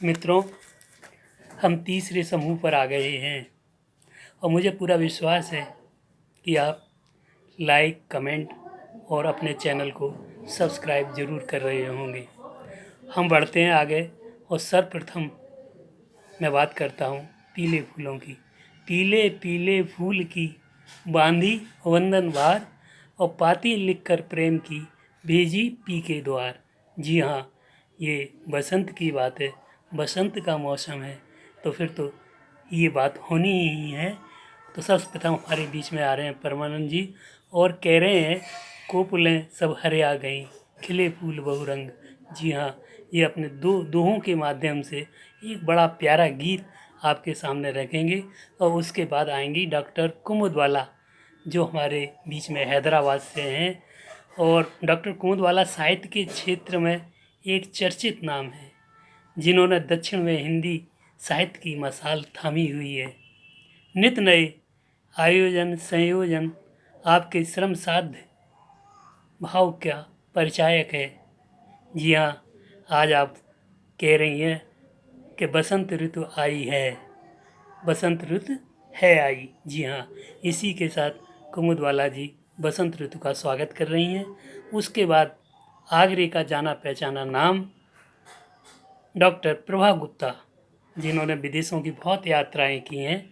मित्रों, हम तीसरे समूह पर आ गए हैं और मुझे पूरा विश्वास है कि आप लाइक, कमेंट और अपने चैनल को सब्सक्राइब ज़रूर कर रहे होंगे। हम बढ़ते हैं आगे और सर्वप्रथम मैं बात करता हूँ पीले फूलों की। पीले पीले फूल की बांधी वंदन भार और पाती लिखकर प्रेम की भेजी पी के द्वार। जी हाँ, ये बसंत की बात है, बसंत का मौसम है, तो फिर तो ये बात होनी ही है। तो सर्वप्रथम हमारे बीच में आ रहे हैं परमानंद जी और कह रहे हैं, कोपलें सब हरे आ गईं, खिले फूल बहुरंग। जी हाँ, ये अपने दोहों के माध्यम से एक बड़ा प्यारा गीत आपके सामने रखेंगे और उसके बाद आएंगी डॉक्टर कुमुदवाला, जो हमारे बीच में हैदराबाद से हैं। और डॉक्टर कुमुदवाला साहित्य के क्षेत्र में एक चर्चित नाम है, जिन्होंने दक्षिण में हिंदी साहित्य की मशाल थामी हुई है। नित नए आयोजन संयोजन आपके श्रम साध्य भाव का परिचायक है। जी हाँ, आज आप कह रही हैं कि बसंत ऋतु आई है, बसंत ऋतु है आई। जी हाँ, इसी के साथ कुमुदवाला जी बसंत ऋतु का स्वागत कर रही हैं। उसके बाद आगरे का जाना पहचाना नाम डॉक्टर प्रभा गुप्ता, जिन्होंने विदेशों की बहुत यात्राएं की हैं,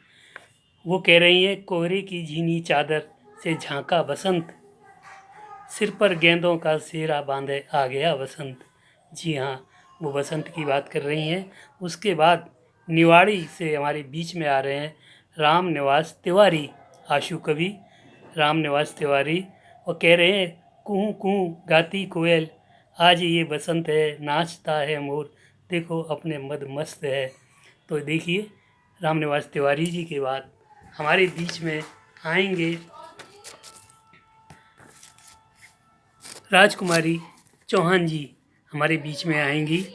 वो कह रही हैं, कोहरे की झीनी चादर से झांका बसंत, सिर पर गेंदों का सेहरा बांधे आ गया बसंत। जी हाँ, वो बसंत की बात कर रही हैं। उसके बाद निवाड़ी से हमारे बीच में आ रहे हैं राम निवास तिवारी, आशु कवि राम निवास तिवारी, और कह रहे हैं, कुहू कुहू गाती कोयल, आज ये बसंत है, नाचता है मोर, देखो अपने मद मस्त है। तो देखिए, राम निवास तिवारी जी के बाद हमारे बीच में आएंगे राजकुमारी चौहान जी, हमारे बीच में आएंगी,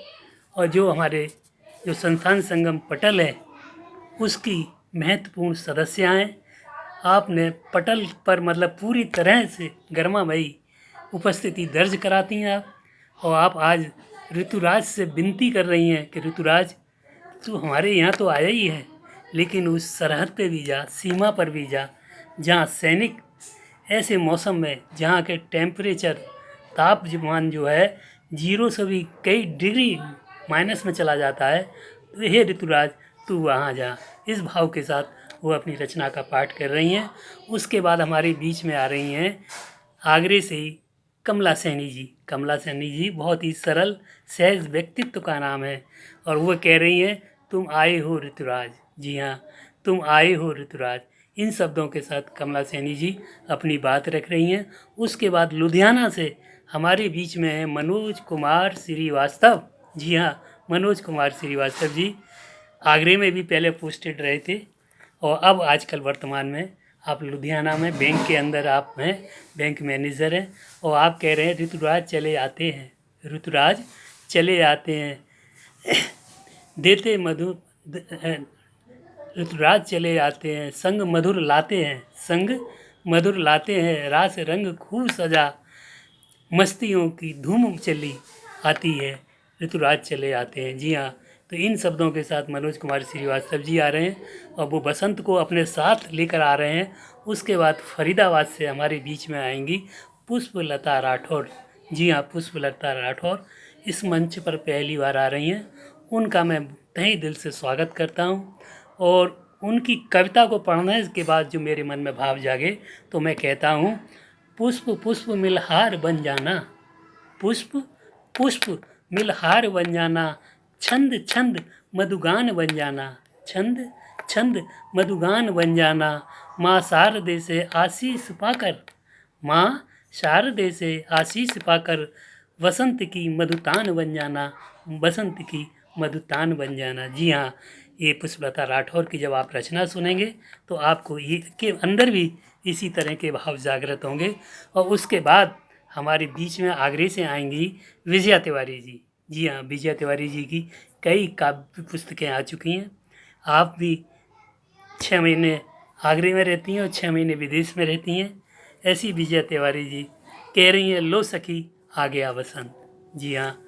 और जो संस्थान संगम पटल है उसकी महत्वपूर्ण सदस्य हैं। आपने पटल पर मतलब पूरी तरह से गर्मामयी उपस्थिति दर्ज कराती हैं आप, और आप आज ऋतुराज से विनती कर रही हैं कि ऋतुराज, तू हमारे यहाँ तो आया ही है, लेकिन उस सरहद पे भी जा, सीमा पर भी जा, जहाँ सैनिक ऐसे मौसम में जहाँ के टेम्परेचर तापमान जो है 0 से भी कई डिग्री माइनस में चला जाता है, तो हे ऋतुराज तू वहाँ जा। इस भाव के साथ वो अपनी रचना का पाठ कर रही हैं। उसके बाद हमारे बीच में आ रही हैं आगरे से ही कमला सैनी जी। कमला सैनी जी बहुत ही सरल सहज व्यक्तित्व का नाम है, और वो कह रही हैं, तुम आए हो ऋतुराज। जी हाँ, तुम आए हो ऋतुराज। इन शब्दों के साथ कमला सैनी जी अपनी बात रख रही हैं। उसके बाद लुधियाना से हमारे बीच में है मनोज कुमार श्रीवास्तव। जी हाँ, मनोज कुमार श्रीवास्तव जी आगरे में भी पहले पोस्टेड रहे थे, और अब आजकल वर्तमान में आप लुधियाना में बैंक के अंदर आप हैं, बैंक मैनेजर हैं, और आप कह रहे हैं, ऋतुराज चले आते हैं, ऋतुराज चले आते हैं, देते मधु ऋतुराज चले आते हैं, संग मधुर लाते हैं, संग मधुर लाते हैं, रास रंग खूब सजा, मस्तियों की धूम चली आती है, ऋतुराज चले आते हैं। जी हाँ, तो इन शब्दों के साथ मनोज कुमार श्रीवास्तव जी आ रहे हैं और वो बसंत को अपने साथ लेकर आ रहे हैं। उसके बाद फरीदाबाद से हमारे बीच में आएंगी पुष्पलता राठौर। जी हाँ, पुष्पलता राठौर इस मंच पर पहली बार आ रही हैं। उनका मैं तहे दिल से स्वागत करता हूँ, और उनकी कविता को पढ़ने के बाद जो मेरे मन में भाव जागे, तो मैं कहता हूँ, पुष्प पुष्प मिलहार बन जाना, पुष्प पुष्प मिलहार बन जाना, छंद छंद मधुगान बन जाना, छंद छंद मधुगान बन जाना, माँ शारदे से आशीष पाकर, माँ शारदे से आशीष पाकर, वसंत की मधुतान बन जाना, बसंत की मधुतान बन जाना। जी हाँ, ये पुष्पलता राठौर की जब आप रचना सुनेंगे तो आपको ये के अंदर भी इसी तरह के भाव जागृत होंगे। और उसके बाद हमारे बीच में आगरे से आएंगी विजया तिवारी जी। जी हाँ, विजया तिवारी जी की कई काव्य पुस्तकें आ चुकी हैं। आप भी 6 महीने आगरे में रहती हैं और 6 महीने विदेश में रहती हैं। ऐसी विजया तिवारी जी कह रही हैं, लो सखी आ गया बसंत। जी हाँ,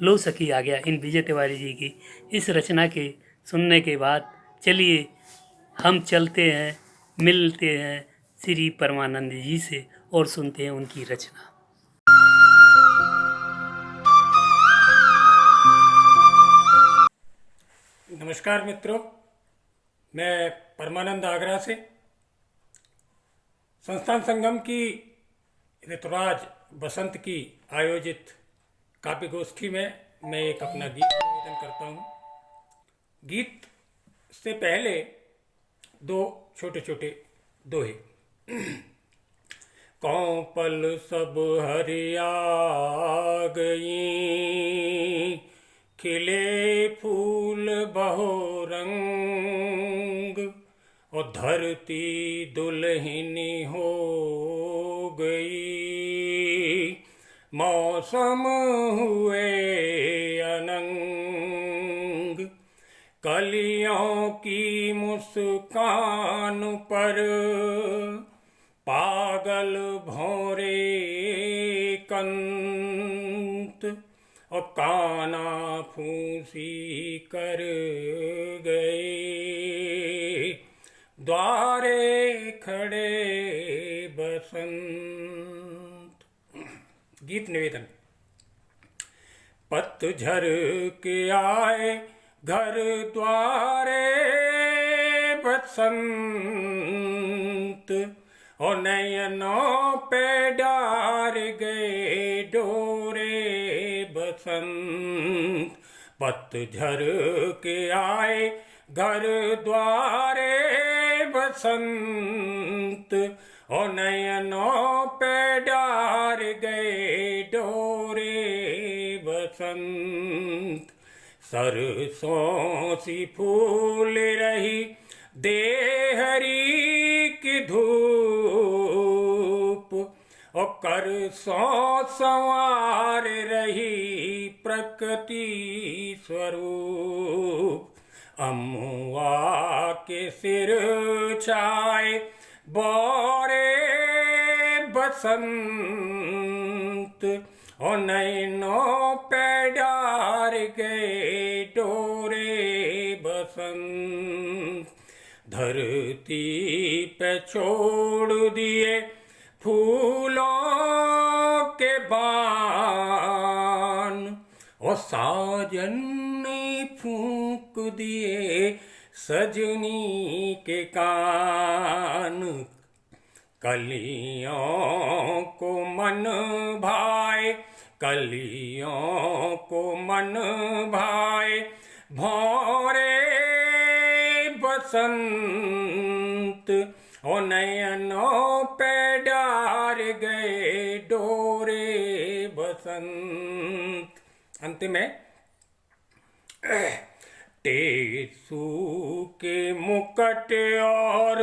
लो सखी आ गया इन विजय तिवारी जी की इस रचना के सुनने के बाद चलिए हम चलते हैं, मिलते हैं श्री परमानंद जी से और सुनते हैं उनकी रचना। नमस्कार मित्रों, मैं परमानंद आगरा से संस्थान संगम की ऋतुराज बसंत की आयोजित काव्य गोष्ठी में मैं एक अपना गीत निवेदन करता हूँ। गीत से पहले दो छोटे छोटे दोहे। कौं पल सब हरिया गई, खिले फूल बहो रंग, और धरती दुल्हनी हो गई, मौसम हुए अनंग। कलियों की मुस्कान पर पागल भौरे कंत, और काना फूंसी कर गए, द्वारे खड़े बसंत। गीत निवेदन। पतझर के आए घर द्वारे बसंत, और नयनों पे डार गए डोरे बसंत। पतझर के आए घर द्वारे बसंत, और नयनों पे डार गए डोरे बसंत। सरसों सी फूल रही देहरी की धूप, और करसों संवार रही प्रकृति स्वरूप। अमुआ के सिर छाए बोरे बसंत, और नैनों पे डार गए डोरे बसंत। धरती पे छोड़ दिए फूलों के बान, और साजन ने फूंक दिए सजनी के कान। कलियों को मन भाए, कलियों को मन भाए भौरे बसंत, और नयनों पे डार गए डोरे बसंत। अंतिम है। टेसू के मुकट और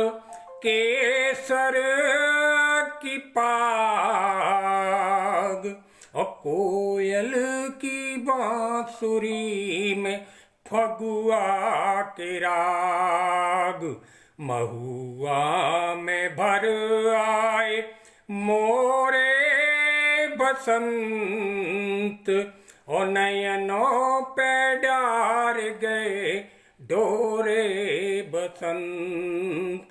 केसर की पाग, और कोयल की बांसुरी में फगुआ के राग। महुआ में भर आए मोरे बसंत, और नयनों पे डार गए डोरे बसंत।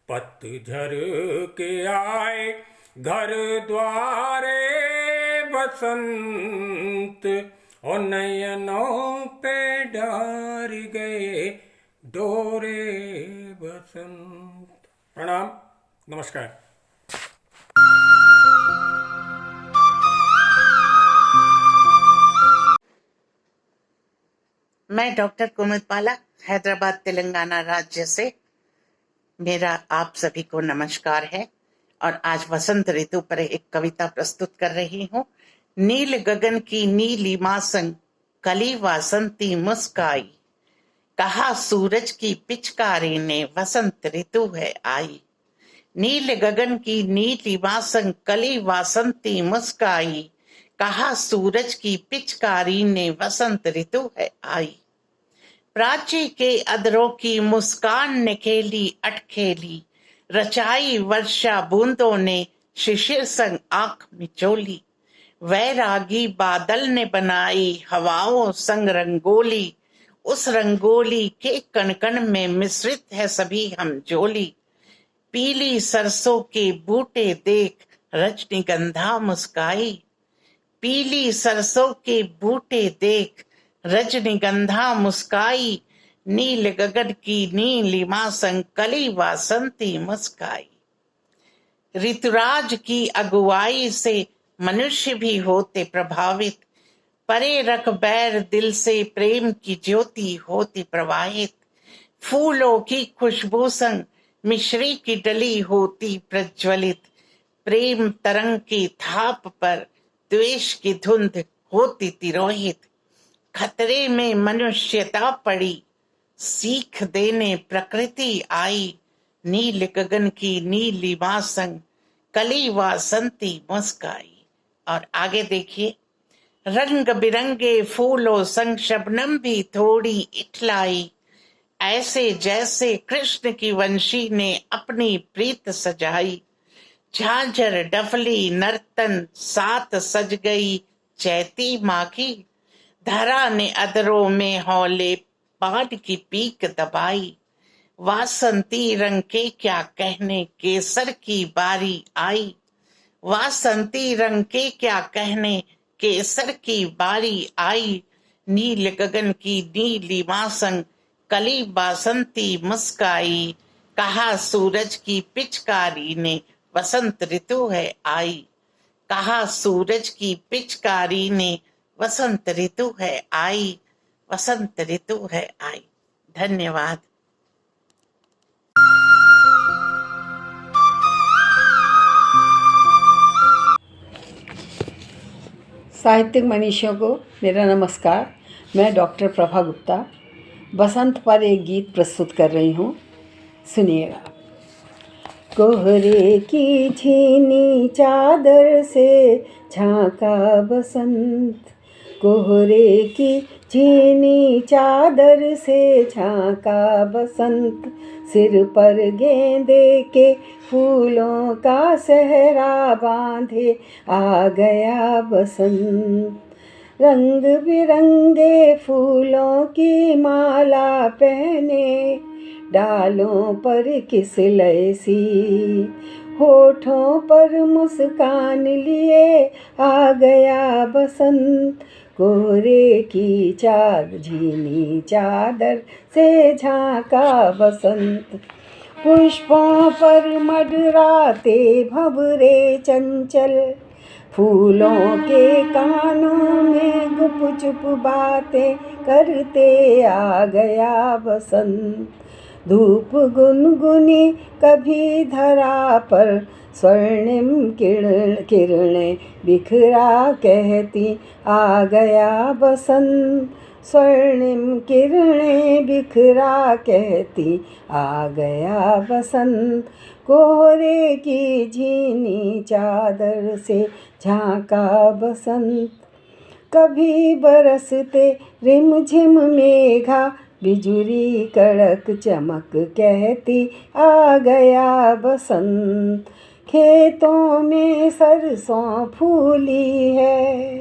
पतझर के आए घर द्वारे बसंत, और नयनों पे डार गए डोरे बसंत। प्रणाम, नमस्कार। मैं डॉक्टर कुमुदबाला, हैदराबाद तेलंगाना राज्य से। मेरा आप सभी को नमस्कार है और आज वसंत ऋतु पर एक कविता प्रस्तुत कर रही हूँ। नील गगन की नीलिमा संग कली वासंती मुस्काई, कहा सूरज की पिचकारी ने वसंत ऋतु है आई। नील गगन की नीलिमा संग कली वासंती मुस्काई, कहा सूरज की पिचकारी ने वसंत ऋतु है आई। प्राची के अधरों की मुस्कान ने खेली अटखेली, रचाई वर्षा बूंदों ने शिशिर संग आंख मिचोली। वैरागी बादल ने बनाई हवाओं संग रंगोली, उस रंगोली के कण कण में मिश्रित है सभी हम जोली। पीली सरसों के बूटे देख रजनीगंधा मुस्काई, पीली सरसों के बूटे देख रजनीगंधा मुस्काई, नील गगन की नीलिमा संग कली वासंती मुस्काई। ऋतुराज की अगुवाई से मनुष्य भी होते प्रभावित, परे रख बैर दिल से प्रेम की ज्योति होती प्रवाहित। फूलों की खुशबू संग मिश्री की डली होती प्रज्वलित, प्रेम तरंग की थाप पर द्वेष की धुंध होती तिरोहित। खतरे में मनुष्यता पड़ी, सीख देने प्रकृति आई, नील गगन की नीलिमा संग कली वासंती मुस्काई। और आगे देखिए, रंग बिरंगे फूलों संग शबनम भी थोड़ी इठलाई, ऐसे जैसे कृष्ण की वंशी ने अपनी प्रीत सजाई। झांझर डफली नर्तन साथ सज गई चैती माँ की, धरा ने अधरों में हौले पान की पीक दबाई। वासंती रंग के क्या कहने केसर की बारी आई, वासंती रंग के क्या कहने केसर की बारी आई। नील गगन की नीलिमा संग कली बासंती मुस्काई, कहा सूरज की पिचकारी ने वसंत ऋतु है आई, कहा सूरज की पिचकारी ने वसंत ऋतु है आई, वसंत ऋतु है आई। धन्यवाद। साहित्यिक मनीषियों को मेरा नमस्कार। मैं डॉक्टर प्रभा गुप्ता बसंत पर एक गीत प्रस्तुत कर रही हूँ, सुनिएगा। कोहरे की छीनी चादर से झांका बसंत, कोहरे की छीनी चादर से झांका बसंत, सिर पर गेंदे के फूलों का सहरा बांधे आ गया बसंत। रंग बिरंगे फूलों की माला पहने डालों पर किसलय सी, होठों पर मुस्कान लिए आ गया बसंत। कोहरे की झीनी चादर से झांका बसंत, पुष्पों पर मडराते भंवरे चंचल, फूलों के कानों में गुपचुप बातें करते आ गया बसंत। धूप गुनगुनी कभी धरा पर स्वर्णिम किरणें बिखरा कहती आ गया बसंत, स्वर्णिम किरणें बिखरा कहती आ गया बसंत। कोहरे की झीनी चादर से झांका बसंत, कभी बरसते रिमझिम मेघा बिजुरी कड़क चमक कहती आ गया बसंत। खेतों में सरसों फूली है,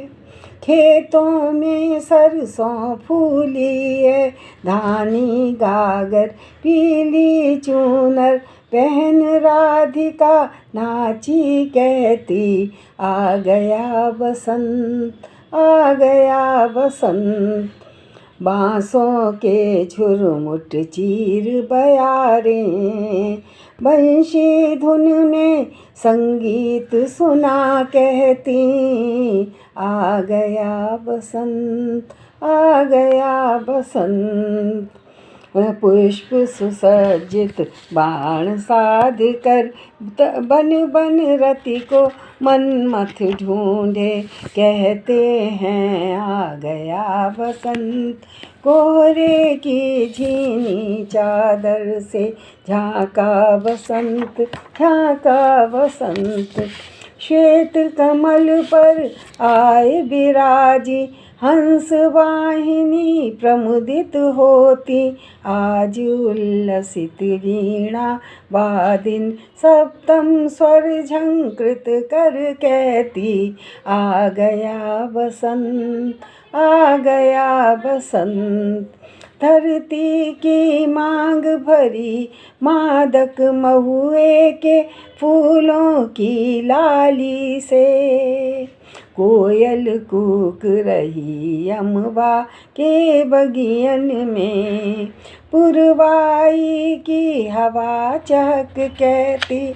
खेतों में सरसों फूली है, धानी गागर पीली चूनर पहन राधिका नाची कहती आ गया बसंत, आ गया बसंत। बांसों के झुरमुट चीर बयारें बंशी धुन में संगीत सुना कहती आ गया बसंत, आ गया बसंत। पुष्प सुसज्जित बाण साध कर बन बन रति को मनमथ ढूंढे कहते हैं आ गया बसंत। कोहरे की झीनी चादर से झांका बसंत, झांका बसंत। श्वेत कमल पर आए बिराजी हंस वाहिनी प्रमुदित होती, आज उल्लसित वीणा वादिन सप्तम स्वर झंकृत कर कहती, आ गया बसंत, आ गया बसंत। धरती की मांग भरी मादक महुए के फूलों की लाली से, कोयल कूक रही अम्बा के बगियन में, पुरवाई की हवा चहक कहती,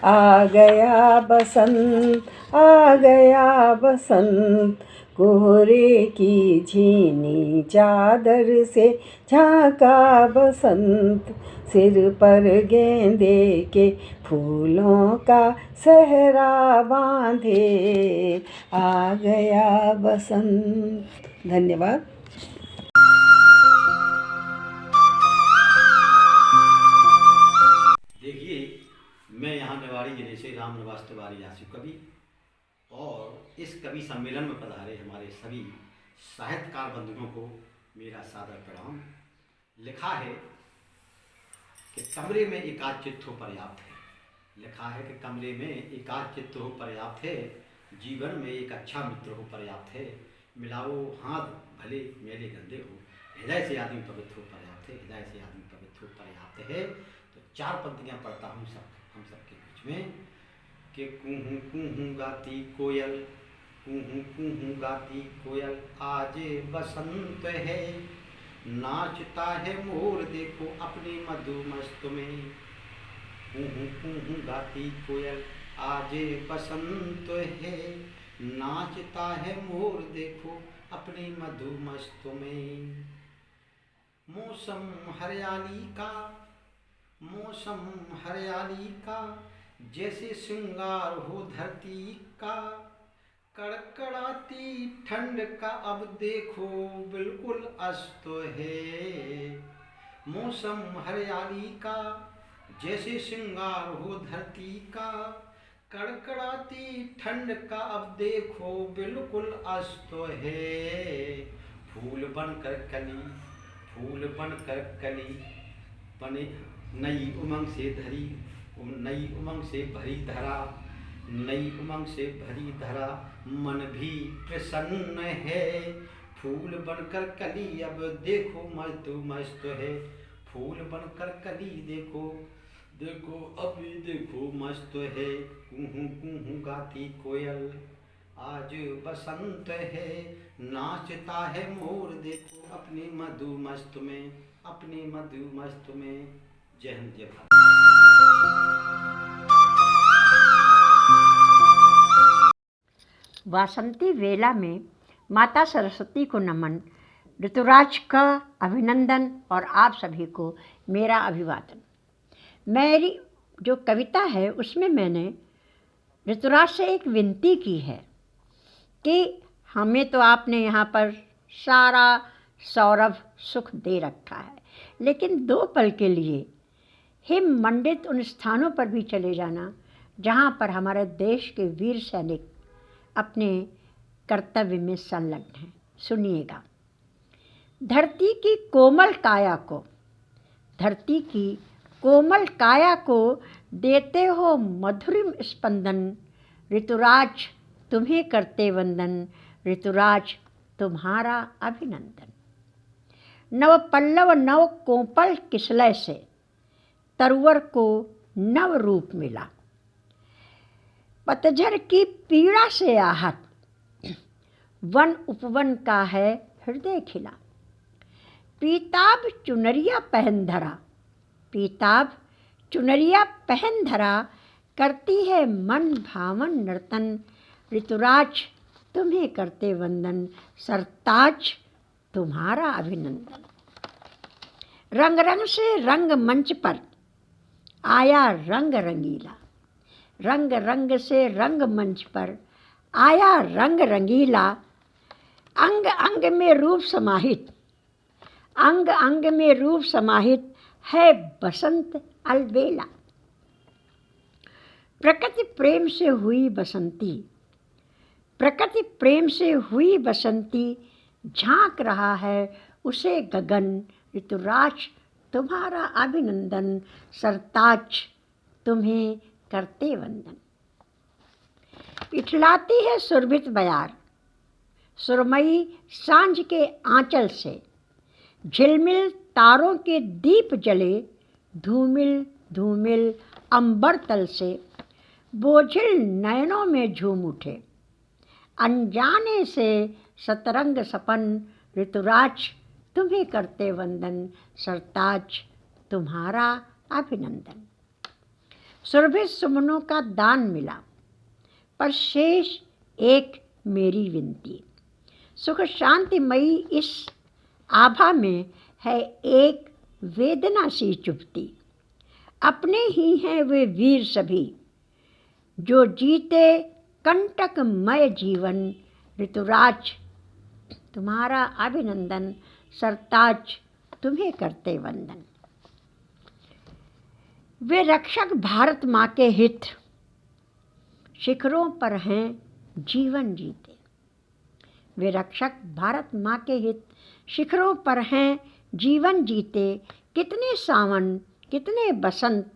आ गया बसंत, आ गया बसंत। कोहरे की झीनी चादर से झांका बसंत, सिर पर गेंदे के फूलों का सहरा बांधे, आ गया बसंत। धन्यवाद। देखिए, मैं यहाँ निवाड़ी जिले से राम निवास तिवारी आसिफ कवि, और इस कवि सम्मेलन में पधारे हमारे सभी साहित्यकार बंधुओं को मेरा सादर प्रणाम। लिखा है कि कमरे में एकाध चित्त हो पर्याप्त है, लिखा है कि कमरे में एकाध चित्त हो पर्याप्त है, जीवन में एक अच्छा मित्र हो पर्याप्त है, मिलाओ हाथ भले मेले गंदे हो, हृदय से आदमी पवित्र हो पर्याप्त है, हृदय से आदमी पवित्र हो पर्याप्त है। तो चार पंक्तियाँ पढ़ता हूँ हम सबके बीच में कि कूहू कूहू गाती कोयल, कूहू कूहू गाती कोयल, आज बसंत है, नाचता है मोर देखो अपने मधुमस्त में। कूहू कूहू गाती कोयल, आज बसंत है, नाचता है मोर देखो अपने मधुमस्त में। मौसम हरियाली का, मौसम हरियाली का, जैसे श्रृंगार हो धरती का, कड़कड़ाती ठंड का अब देखो बिल्कुल अस्त है। मौसम हरियाली का, जैसे श्रृंगार हो धरती का, कड़कड़ाती ठंड का अब देखो बिल्कुल अस्त है। फूल बनकर कली, फूल बनकर कली बने, नई उमंग से धरी, नई उमंग से भरी धरा, नई उमंग से भरी धरा, मन भी प्रसन्न है। फूल बनकर कली अब देखो मस्त मस्त है, फूल बनकर कली देखो, देखो अभी देखो मस्त है। कूहू कूहू गाती कोयल, आज बसंत है, नाचता है मोर देखो अपने मधुमस्त में, अपने मधुमस्त में। जय हिंद जय भारत। वासंती वेला में माता सरस्वती को नमन, ऋतुराज का अभिनंदन और आप सभी को मेरा अभिवादन। मेरी जो कविता है उसमें मैंने ऋतुराज से एक विनती की है कि हमें तो आपने यहाँ पर सारा सौरभ सुख दे रखा है, लेकिन 2 पल के लिए हिम मंडित उन स्थानों पर भी चले जाना जहाँ पर हमारे देश के वीर सैनिक अपने कर्तव्य में संलग्न हैं। सुनिएगा। धरती की कोमल काया को, धरती की कोमल काया को देते हो मधुरिम स्पंदन, ऋतुराज तुम्हें करते वंदन, ऋतुराज तुम्हारा अभिनंदन। नव पल्लव नव कोपल किसलय से तरुवर को नव रूप मिला, पतझड़ की पीड़ा से आहत वन उपवन का है हृदय खिला। पीताब चुनरिया पहन धरा, पीताब चुनरिया पहन धरा, करती है मन भावन नर्तन, ऋतुराज तुम्हें करते वंदन, सरताज तुम्हारा अभिनंदन। रंग रंग से रंग मंच पर आया रंग रंगीला, रंग रंग से रंग मंच पर आया रंग रंगीला। अंग अंग में रूप समाहित, अंग अंग में रूप समाहित है बसंत अलबेला। प्रकृति प्रेम से हुई बसंती, प्रकृति प्रेम से हुई बसंती, झांक रहा है उसे गगन, ऋतुराज तुम्हारा अभिनंदन, सरताज तुम्हें करते वंदन। इठलाती है सुरभित बयार, सुरमई सांझ के आंचल से, झिलमिल तारों के दीप जले, धूमिल धूमिल अंबर तल से, बोझिल नयनों में झूम उठे, अनजाने से सतरंग सपन, ऋतुराज तुम्हें करते वंदन, सरताज तुम्हारा अभिनंदन। सुरभित सुमनों का दान मिला, पर शेष एक मेरी विनती, सुख शांतिमयी इस आभा में है एक वेदना सी चुभती। अपने ही हैं वे वीर सभी, जो जीते कंटकमय जीवन, ऋतुराज तुम्हारा अभिनंदन, सरताज तुम्हें करते वंदन। वे रक्षक भारत माँ के हित, शिखरों पर हैं जीवन जीते। वे रक्षक भारत माँ के हित, शिखरों पर हैं जीवन जीते। कितने सावन कितने बसंत,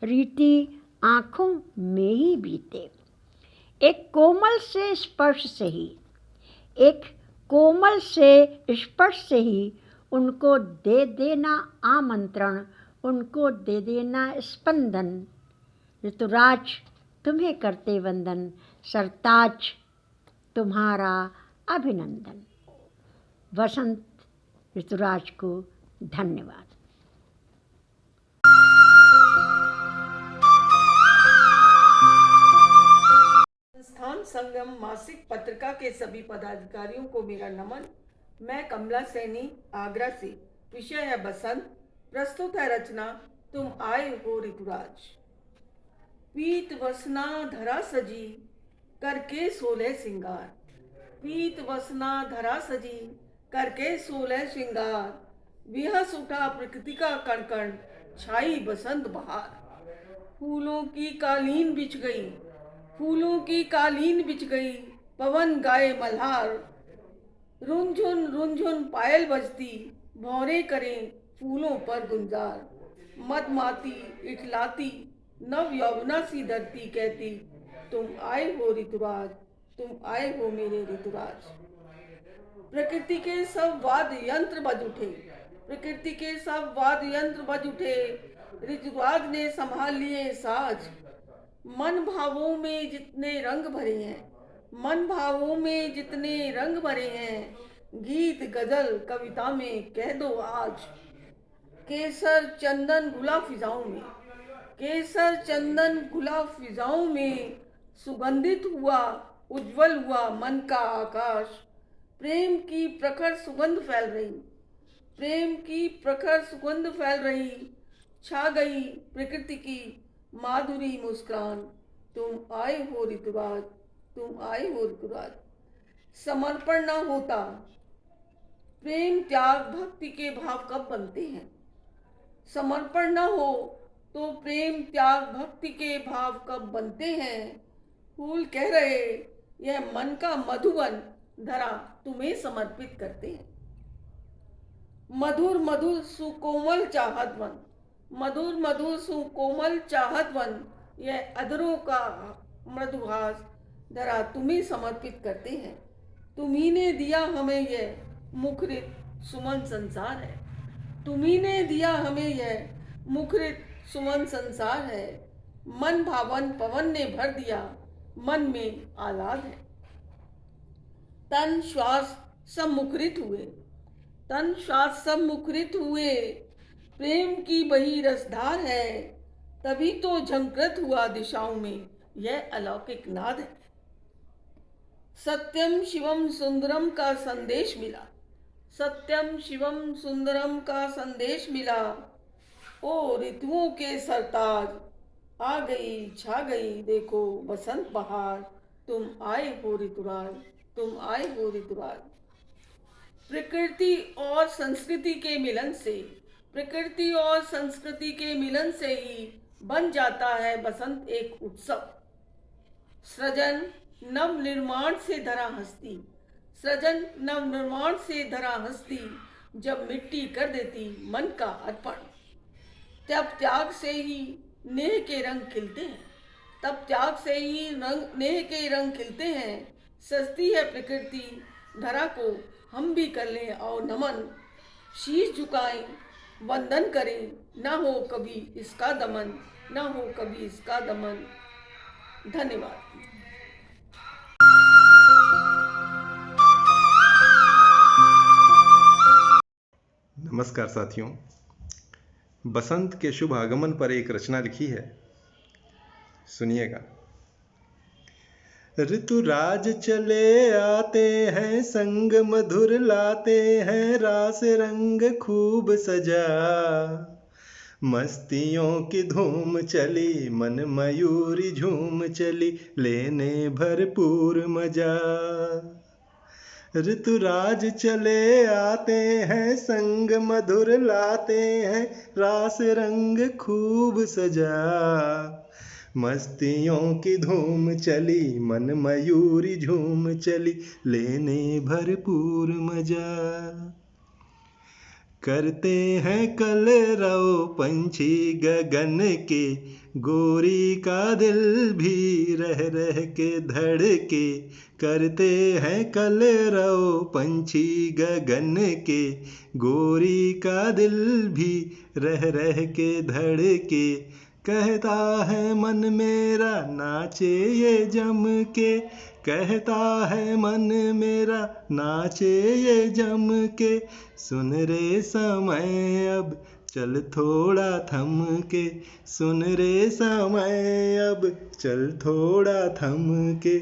रीति आँखों में ही बीते। एक कोमल से स्पर्श से ही, एक कोमल से स्पर्श से ही उनको दे देना आमंत्रण, उनको दे देना स्पंदन। ऋतुराज तुम्हें करते वंदन, सरताज तुम्हारा अभिनंदन। वसंत ऋतुराज को धन्यवाद। संस्थान संगम मासिक पत्रिका के सभी पदाधिकारियों को मेरा नमन। मैं कमला सैनी आगरा से। विषय है बसंत। प्रस्तुत है रचना तुम आए हो ऋतुराज। पीत वसना धरा सजी करके सोलह सिंगार, पीत वसना धरा सजी करके सोलह श्रृंगार। बेहस उठा प्रकृति का कणकण, छाई बसंत बहार। फूलों की कालीन बिछ गई, फूलों की कालीन बिछ गई, पवन गाए मल्हार। रुनझुन रुनझुन पायल बजती, भौरे करें फूलों पर गुंजार। मदमाती इठलाती नव यौवना सी धरती कहती, तुम आए हो ऋतुराज, तुम आए हो मेरे ऋतुराज। प्रकृति के सब वाद्य यंत्र बज उठे, प्रकृति के सब वाद्य यंत्र बज उठे। ऋतुराज ने संभाल लिए साज। मन भावों में जितने रंग भरे हैं, मन भावों में जितने रंग भरे हैं, गीत गजल कविता में कह दो आज। केसर चंदन गुलाब फिजाओं में, केसर चंदन गुलाब फिजाओं में, सुगंधित हुआ उज्जवल हुआ मन का आकाश। प्रेम की प्रखर सुगंध फैल रही, प्रेम की प्रखर सुगंध फैल रही। छा गई प्रकृति की माधुरी मुस्कान, तुम आए हो ऋतुराज, तुम आए हो ऋतुराज। समर्पण न होता, प्रेम त्याग भक्ति के भाव कब बनते हैं। समर्पण न हो तो प्रेम त्याग भक्ति के भाव कब बनते हैं। फूल कह रहे यह मन का मधुबन, धरा तुम्हें समर्पित करते हैं। मधुर मधुर सुकोमल चाहत वन, मधुर मधुर सुकोमल चाहत वन, यह अधरों का मृदुहास, धरा तुम्हें समर्पित करते हैं। तुम्ही ने दिया हमें यह मुखरित सुमन संसार है, तुम्ही ने दिया हमें यह मुखरित सुमन संसार है। मन भावन पवन ने भर दिया, मन में आह्लाद है। तन श्वास सब मुखरित हुए, तन श्वास सब मुखरित हुए। प्रेम की बही रसधार है, तभी तो झंकृत हुआ दिशाओं में यह अलौकिक नाद है। सत्यम शिवम सुंदरम का संदेश मिला, सत्यम शिवम सुंदरम का संदेश मिला। ओ ऋतुओं के सरताज, आ गई छा गई देखो बसंत बहार। तुम आए हो ऋतुराज, तुम आए हो ऋतुराज। प्रकृति और संस्कृति के मिलन से, प्रकृति और संस्कृति के मिलन से ही बन जाता है बसंत एक उत्सव। सृजन नव निर्माण से धरा हस्ती, सृजन नवनिर्माण से धरा हंसती, जब मिट्टी कर देती मन का अर्पण। तब त्याग से ही नेह के रंग खिलते हैं, तब त्याग से ही नेह के रंग खिलते हैं। सजती है प्रकृति धरा को, हम भी कर लें और नमन। शीश झुकाएं, वंदन करें, ना हो कभी इसका दमन, ना हो कभी इसका दमन। धन्यवाद। नमस्कार साथियों, बसंत के शुभ आगमन पर एक रचना लिखी है, सुनिएगा। ऋतुराज चले आते हैं, संग मधुर लाते हैं, रास रंग खूब सजा। मस्तियों की धूम चली, मन मयूरी झूम चली, लेने भरपूर मजा। ऋतुराज चले आते हैं, संग मधुर लाते हैं, रास रंग खूब सजा। मस्तियों की धूम चली, मन मयूरी झूम चली, लेने भरपूर मजा। करते हैं कलरव पंछी गगन के, गोरी का दिल भी रह रह के धड़के। करते हैं कलरव पंछी गगन के, गोरी का दिल भी रह रह के धड़के। कहता है मन मेरा नाचे ये जम के, कहता है मन मेरा नाचे ये जम के। सुन रे समय अब चल थोड़ा थम के, सुन रे समय अब चल थोड़ा थम के।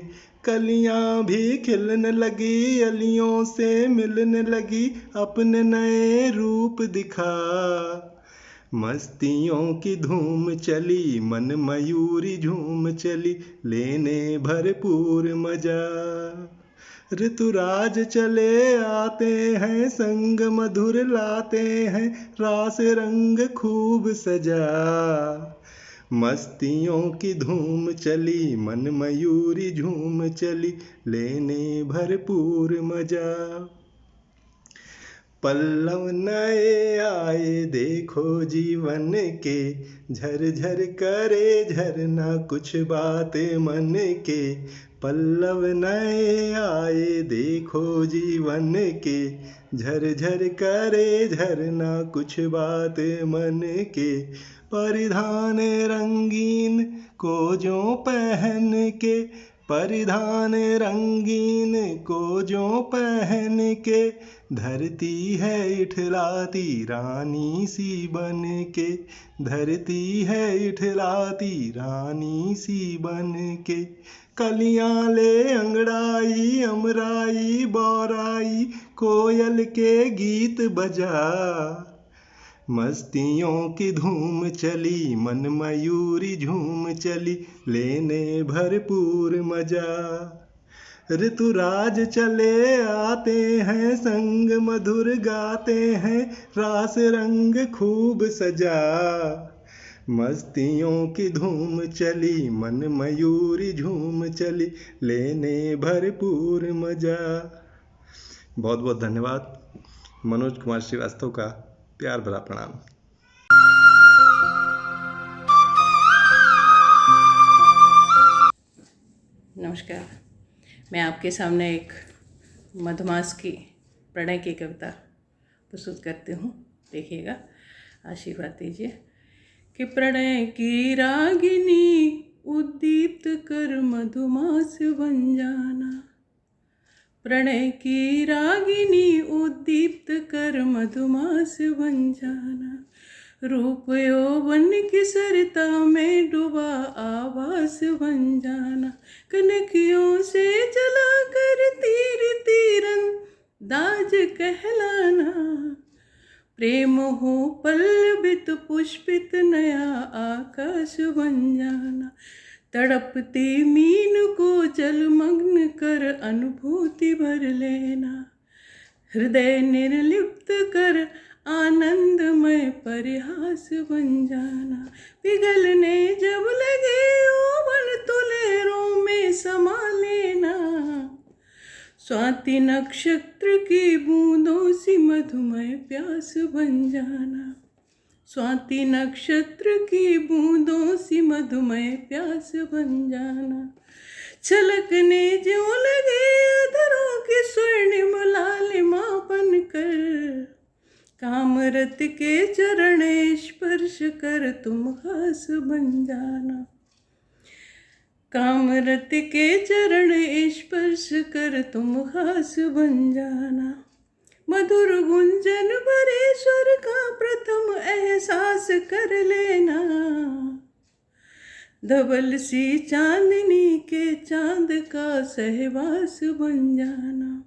कलियां भी खिलने लगी, अलियों से मिलने लगी, अपने नए रूप दिखा। मस्तियों की धूम चली, मन मयूरी झूम चली, लेने भरपूर मजा। ऋतुराज चले आते हैं, संग मधुर लाते हैं, रास रंग खूब सजा। मस्तियों की धूम चली, मन मयूरी झूम चली, लेने भरपूर मजा। पल्लव नए आए देखो जीवन के, झरझर करे झरना कुछ बातें मन के। पल्लव नए आए देखो जीवन के, झरझर करे झरना कुछ बातें मन के। परिधान रंगीन को जो पहन के, परिधान रंगीन को जो पहन के। धरती है इठलाती रानी सी बन के, धरती है इठलाती रानी सी बन के। कलियां ले अंगड़ाई, अमराई बौराई, कोयल के गीत बजा। मस्तियों की धूम चली, मन मयूरी झूम चली, लेने भरपूर मजा। ऋतुराज चले आते हैं, संग मधुर गाते हैं, रास रंग खूब सजा। मस्तियों की धूम चली, मन मयूरी झूम चली, लेने भरपूर मजा। बहुत बहुत धन्यवाद। मनोज कुमार श्रीवास्तव का प्यार भरा प्रणाम। नमस्कार, मैं आपके सामने एक मधुमास की प्रणय की कविता प्रस्तुत करती हूँ। देखिएगा, आशीर्वाद दीजिए। कि प्रणय की रागिनी उद्दीप्त कर मधुमास बन जाना, प्रणय की रागिनी उद्दीप्त कर मधुमास बन जाना। रूप यौवन की सरता में डूबा आभास बन जाना। कनकियों से जला कर तीर तीरंदाज कहलाना। प्रेम हो पल्लवित पुष्पित नया आकाश बन जाना। तड़पती मीन को जलमग्न कर अनुभूति भर लेना। हृदय निर्लिप्त कर आनंदमय परिहास बन जाना। पिघलने जब लगे ओवन तो लहरों में समा लेना। स्वाति नक्षत्र की बूंदों सी मधुमय प्यास बन जाना, स्वाति नक्षत्र की बूंदों सी मधुमय प्यास बन जाना, छलकने जो लगे अधरों की स्वर्णिम लालिमा बनकर, कामरत के चरण स्पर्श कर तुम खास बन जाना, कामरत के चरण स्पर्श कर तुम खास बन जाना, मधुर गुंजन भरे स्वर का प्रथम एहसास कर लेना, धवल सी चांदनी के चांद का सहवास बन जाना,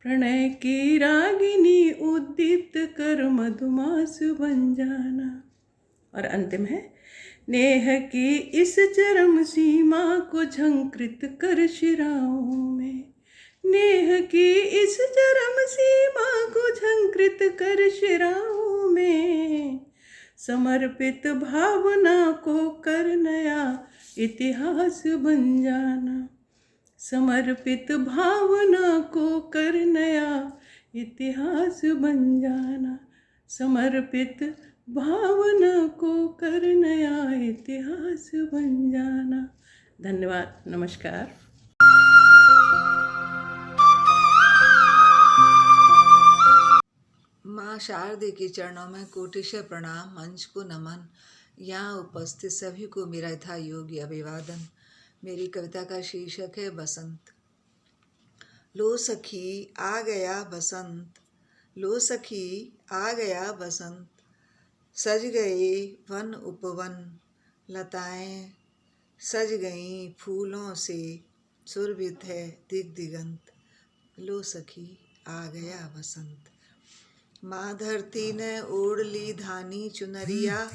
प्रणय की रागिनी उद्दीप्त कर मधुमास बन जाना। और अंतिम है, नेह की इस चरम सीमा को झंकृत कर शिराओं में, नेह की इस चरम सीमा को झंकृत कर शिराओं में, समर्पित भावना को कर नया इतिहास बन जाना, समर्पित भावना को कर नया इतिहास बन जाना, समर्पित भावना को कर नया इतिहास बन जाना। धन्यवाद, नमस्कार। माँ शारदे के चरणों में कोटिशः प्रणाम, मंच को नमन, यहाँ उपस्थित सभी को मेरा यथा योग्य अभिवादन। मेरी कविता का शीर्षक है बसंत। लो सखी आ गया बसंत, लो सखी आ गया बसंत, सज गए वन उपवन, लताएं सज गईं फूलों से, सुरभित है दिग दिगंत। लो सखी आ गया बसंत। माँ धरती ने ओढ़ ली धानी चुनरिया,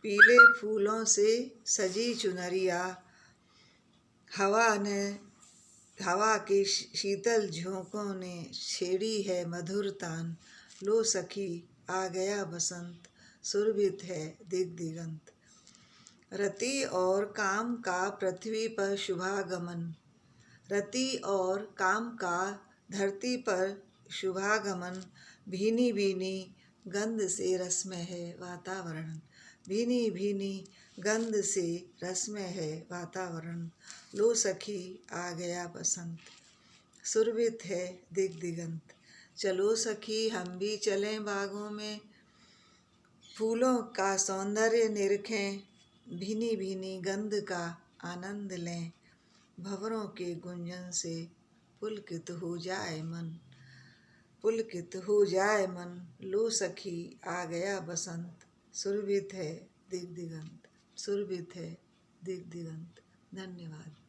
पीले फूलों से सजी चुनरिया, हवा के शीतल झोंकों ने छेड़ी है मधुर तान। लो सखी आ गया बसंत, सुरभित है दिग दिगंत। रति और काम का पृथ्वी पर शुभागमन, रति और काम का धरती पर शुभागमन, भीनी भीनी गंध से रसमय है वातावरण, भीनी भीनी गंध से रसमय है वातावरण। लो सखी आ गया बसंत, सुरभित है दिग दिगंत। चलो सखी हम भी चलें बागों में, फूलों का सौंदर्य निरखें, भीनी भीनी गंध का आनंद लें, भंवरों के गुंजन से पुलकित हो जाए मन, पुलकित हो जाए मन। लो सखी आ गया बसंत, सुरभित है दिग दिगंत, सुरभित है दिग दिगंत। धन्यवाद।